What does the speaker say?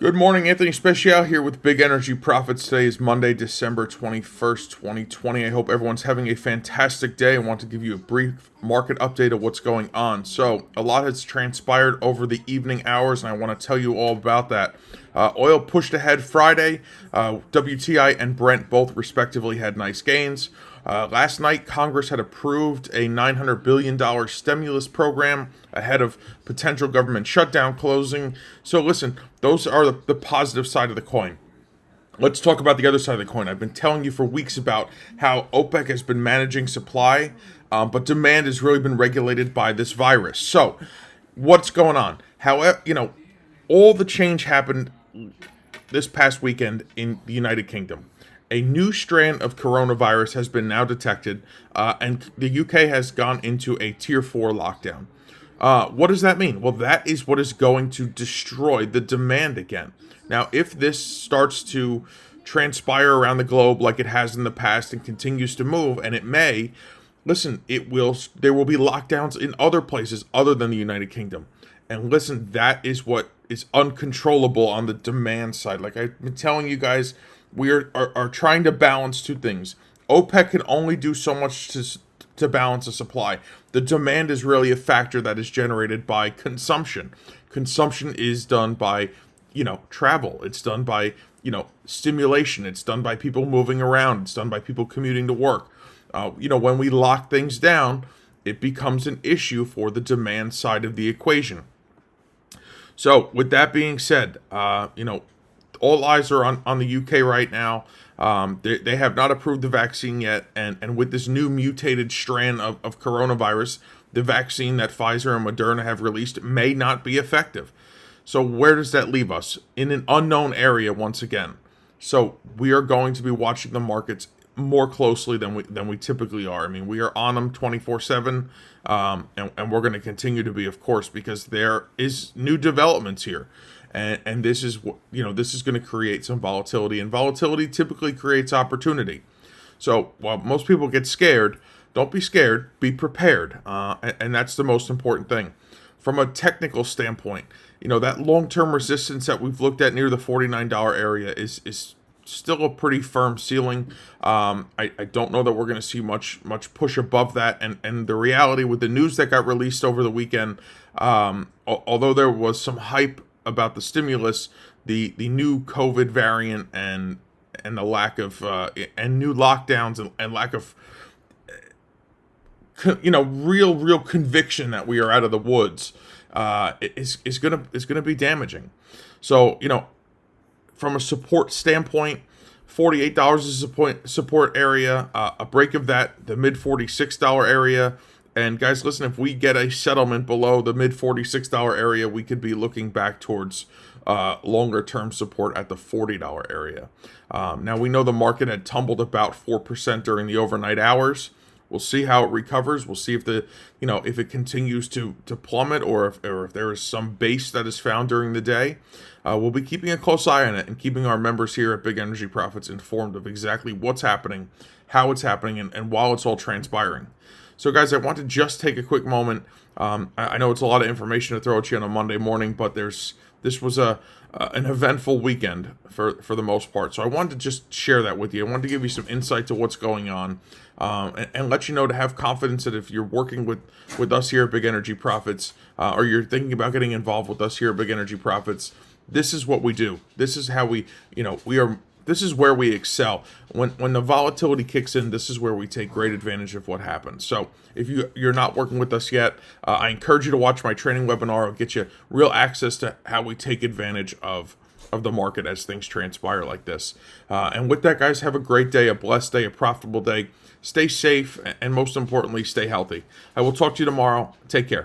Good morning, Anthony Special here with Big Energy Profits. Today is Monday, December 21st, 2020. I hope everyone's having a fantastic day. I want to give you a brief market update of what's going on. So, a lot has transpired over the evening hours, and I want to tell you all about that. Oil pushed ahead Friday. WTI and Brent both respectively had nice gains. Last night, Congress had approved a $900 billion stimulus program ahead of potential government shutdown closing. So listen, those are the positive side of the coin. Let's talk about the other side of the coin. I've been telling you for weeks about how OPEC has been managing supply, but demand has really been regulated by this virus. So what's going on? However, all the change happened this past weekend in the United Kingdom. A new strand of coronavirus has been now detected, and the UK has gone into a tier 4 lockdown. What does that mean? Well, that is what is going to destroy the demand again. Now, if this starts to transpire around the globe like it has in the past and continues to move, and it may, listen, there will be lockdowns in other places other than the United Kingdom. And listen, that is what is uncontrollable on the demand side. Like I've been telling you guys, we are trying to balance two things. OPEC can only do so much to balance the supply. The demand is really a factor that is generated by consumption. Consumption is done by, travel. It's done by, stimulation. It's done by people moving around. It's done by people commuting to work. When we lock things down, it becomes an issue for the demand side of the equation. So with that being said, all eyes are on the UK right now. They have not approved the vaccine yet, and with this new mutated strand of coronavirus, the vaccine that Pfizer and Moderna have released may not be effective. So where does that leave us? In an unknown area once again. So we are going to be watching the markets more closely than we typically are. I mean, we are on them 24/7, and we're going to continue to be, of course, because there is new developments here. And this is this is going to create some volatility, and volatility typically creates opportunity. So while most people get scared, don't be scared, be prepared, and that's the most important thing. From a technical standpoint, that long-term resistance that we've looked at near the $49 area is still a pretty firm ceiling. I don't know that we're going to see much push above that, and the reality with the news that got released over the weekend, although there was some hype about the stimulus, the new COVID variant and the lack of and new lockdowns and lack of real conviction that we are out of the woods is gonna be damaging. So from a support standpoint, $48 is a support area. A break of that, the mid $46 area. And guys, listen, if we get a settlement below the mid $46 area, we could be looking back towards longer term support at the $40 area. Now we know the market had tumbled about 4% during the overnight hours. We'll see how it recovers. We'll see if if it continues to plummet, or if there is some base that is found during the day. We'll be keeping a close eye on it and keeping our members here at Big Energy Profits informed of exactly what's happening, how it's happening, and while it's all transpiring. So guys, I want to just take a quick moment. I know it's a lot of information to throw at you on a Monday morning, but this was an eventful weekend for the most part. So I wanted to just share that with you. I wanted to give you some insight to what's going on, and let you know to have confidence that if you're working with us here at Big Energy Profits, or you're thinking about getting involved with us here at Big Energy Profits, this is what we do. This is how this is where we excel. When the volatility kicks in, this is where we take great advantage of what happens. So if you're not working with us yet, I encourage you to watch my training webinar. It'll get you real access to how we take advantage of the market as things transpire like this. And with that, guys, have a great day, a blessed day, a profitable day. Stay safe, and most importantly, stay healthy. I will talk to you tomorrow. Take care.